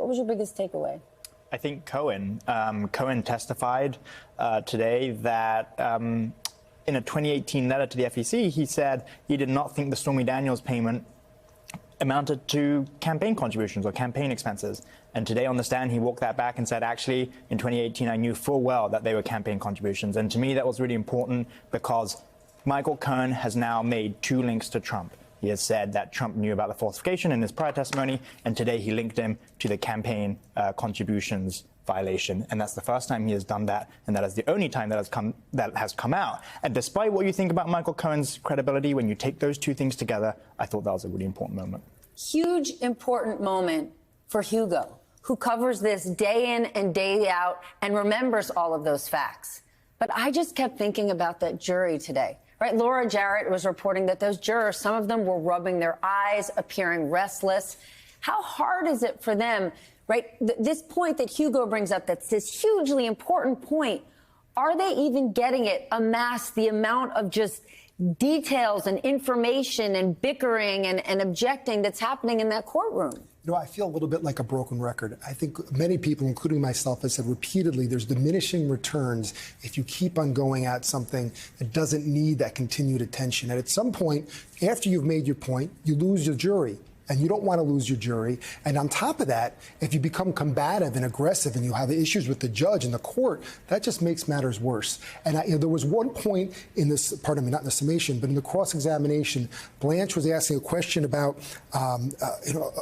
What was your biggest takeaway? I think Cohen testified today that in a 2018 letter to the FEC, he said he did not think the Stormy Daniels payment amounted to campaign contributions or campaign expenses. And today on the stand, he walked that back and said, actually, in 2018, I knew full well that they were campaign contributions. And to me, that was really important because Michael Cohen has now made two links to Trump. He has said that Trump knew about the falsification in his prior testimony, and today he linked him to the campaign contributions violation. And that's the first time he has done that, and that is the only time that has come out. And despite what you think about Michael Cohen's credibility, when you take those two things together, I thought that was a really important moment. Huge, important moment for Hugo, who covers this day in and day out and remembers all of those facts. But I just kept thinking about that jury today. Right, Laura Jarrett was reporting that those jurors, some of them were rubbing their eyes, appearing restless. How hard is it for them, right? This point that Hugo brings up, that's this hugely important point. Are they even getting it? Amass the amount of just details and information and bickering and objecting that's happening in that courtroom. You know, I feel a little bit like a broken record. I think many people, including myself, have said repeatedly there's diminishing returns if you keep on going at something that doesn't need that continued attention. And at some point, after you've made your point, you lose your jury. And you don't want to lose your jury. And on top of that, if you become combative and aggressive and you have issues with the judge and the court, that just makes matters worse. And there was one point in this, pardon me, not in the summation, but in the cross-examination, Blanche was asking a question about,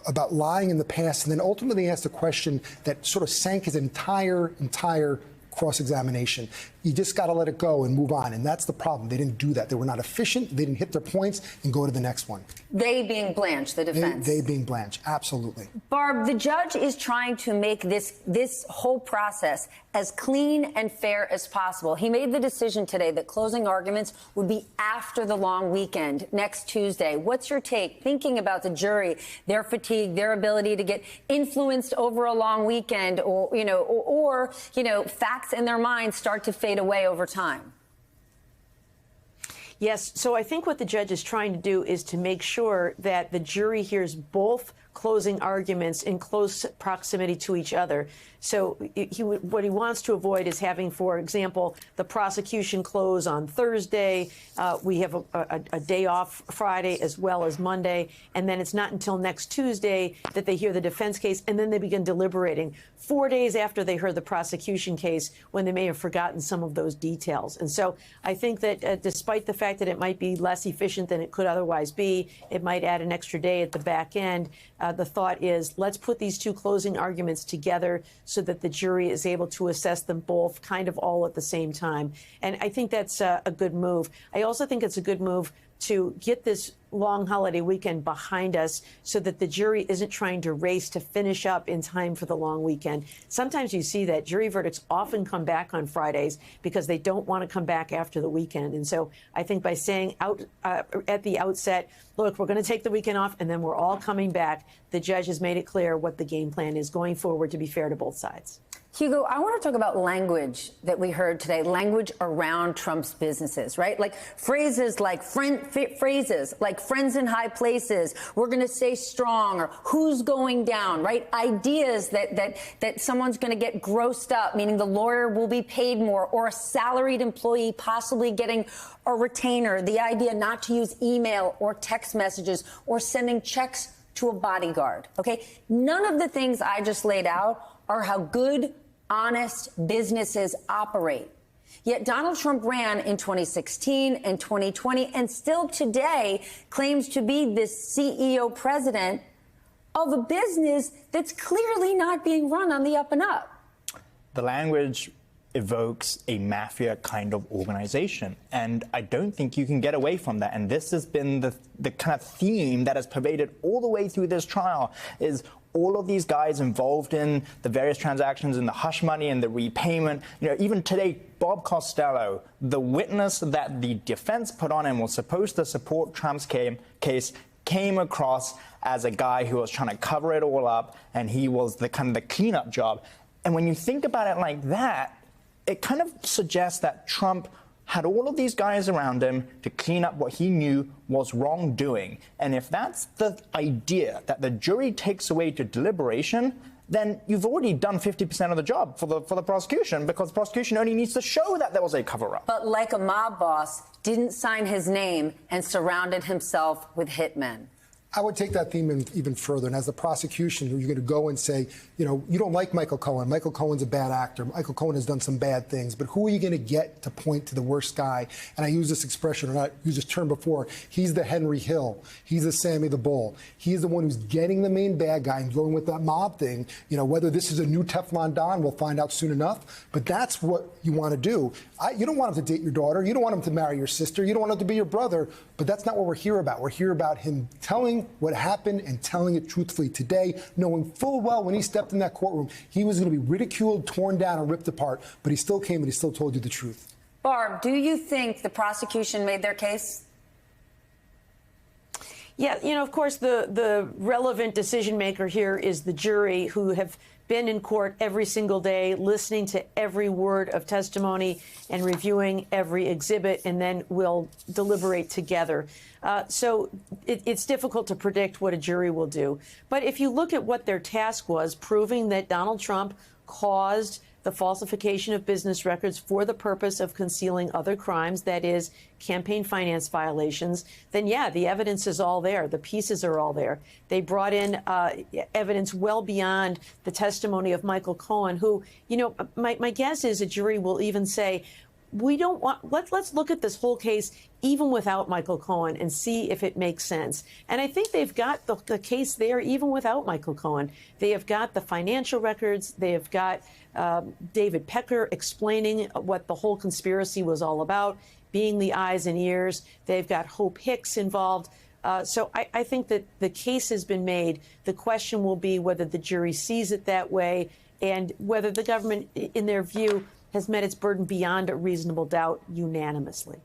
about lying in the past, and then ultimately asked a question that sort of sank his entire cross-examination. You just got to let it go and move on. And that's the problem. They didn't do that. They were not efficient. They didn't hit their points and go to the next one. They being Blanche, the defense. They being Blanche. Absolutely. Barb, the judge is trying to make this whole process as clean and fair as possible. He made the decision today that closing arguments would be after the long weekend, next Tuesday. What's your take, thinking about the jury, their fatigue, their ability to get influenced over a long weekend, or facts in their minds start to fade away over time? Yes. So I think what the judge is trying to do is to make sure that the jury hears both closing arguments in close proximity to each other. So what he wants to avoid is having, for example, the prosecution close on Thursday. We have a day off Friday as well as Monday. And then it's not until next Tuesday that they hear the defense case, and then they begin deliberating 4 days after they heard the prosecution case, when they may have forgotten some of those details. And so I think that despite the fact that it might be less efficient than it could otherwise be, it might add an extra day at the back end. The thought is, let's put these two closing arguments together so that the jury is able to assess them both kind of all at the same time. And I think that's a good move. I also think it's a good move to get this long holiday weekend behind us so that the jury isn't trying to race to finish up in time for the long weekend. Sometimes you see that jury verdicts often come back on Fridays because they don't want to come back after the weekend. And so I think by saying at the outset, look, we're going to take the weekend off and then we're all coming back, the judge has made it clear what the game plan is going forward to be fair to both sides. Hugo, I want to talk about language that we heard today, language around Trump's businesses, right? Like phrases like friends in high places, we're going to stay strong, or who's going down, right? Ideas that someone's going to get grossed up, meaning the lawyer will be paid more, or a salaried employee possibly getting a retainer, the idea not to use email or text messages or sending checks to a bodyguard, okay? None of the things I just laid out are how good, honest businesses operate. Yet Donald Trump ran in 2016 and 2020 and still today claims to be the CEO president of a business that's clearly not being run on the up and up. The language evokes a mafia kind of organization, and I don't think you can get away from that. And this has been the kind of theme that has pervaded all the way through this trial, is all of these guys involved in the various transactions and the hush money and the repayment. Even today, Bob Costello, the witness that the defense put on and was supposed to support Trump's case, came across as a guy who was trying to cover it all up, and he was the kind of the cleanup job. And when you think about it like that, it kind of suggests that Trump had all of these guys around him to clean up what he knew was wrongdoing. And if that's the idea that the jury takes away to deliberation, then you've already done 50% of the job for the prosecution, because the prosecution only needs to show that there was a cover-up. But like a mob boss, didn't sign his name and surrounded himself with hitmen. I would take that theme even further. And as the prosecution, you're going to go and say, you know, you don't like Michael Cohen. Michael Cohen's a bad actor. Michael Cohen has done some bad things. But who are you going to get to point to the worst guy? And I use this expression, or not used this term before. He's the Henry Hill. He's the Sammy the Bull. He's the one who's getting the main bad guy and going with that mob thing. You know, whether this is a new Teflon Don, we'll find out soon enough. But that's what you want to do. You don't want him to date your daughter. You don't want him to marry your sister. You don't want him to be your brother. But that's not what we're here about. We're here about him telling what happened and telling it truthfully today, knowing full well when he stepped in that courtroom, he was going to be ridiculed, torn down, and ripped apart. But he still came and he still told you the truth. Barb, do you think the prosecution made their case? Yeah, you know, of course, the relevant decision maker here is the jury, who have been in court every single day, listening to every word of testimony and reviewing every exhibit, and then will deliberate together. So it's difficult to predict what a jury will do. But if you look at what their task was, proving that Donald Trump caused the falsification of business records for the purpose of concealing other crimes, that is, campaign finance violations, then yeah, the evidence is all there. The pieces are all there. They brought in evidence well beyond the testimony of Michael Cohen, who, you know, my guess is a jury will even say, we don't want, let's look at this whole case even without Michael Cohen and see if it makes sense. And I think they've got the case there even without Michael Cohen. They have got the financial records. They have got David Pecker explaining what the whole conspiracy was all about, being the eyes and ears. They've got Hope Hicks involved. So I think that the case has been made. The question will be whether the jury sees it that way and whether the government, in their view, has met its burden beyond a reasonable doubt unanimously.